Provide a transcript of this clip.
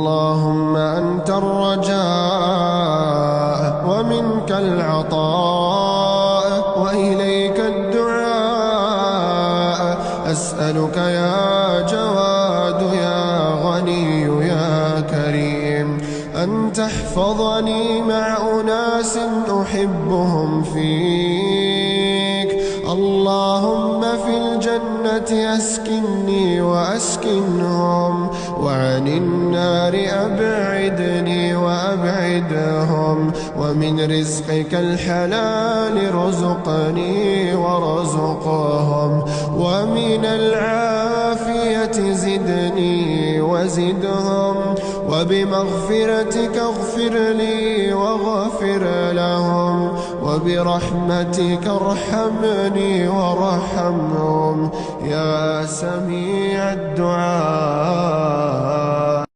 اللهم أنت الرجاء ومنك العطاء وإليك الدعاء. أسألك يا جواد يا غني يا كريم أن تحفظني مع أناس أحبهم فيك. اللهم في الجنة أسكنني وأسكنهم، وعن النار أبعدني وأبعدهم، ومن رزقك الحلال رزقني ورزقهم، ومن العافية زدني وزدهم، وبمغفرتك اغفر لي واغفر لهم، وبرحمتك ارحمني وارحمهم يا سميع الدعاء.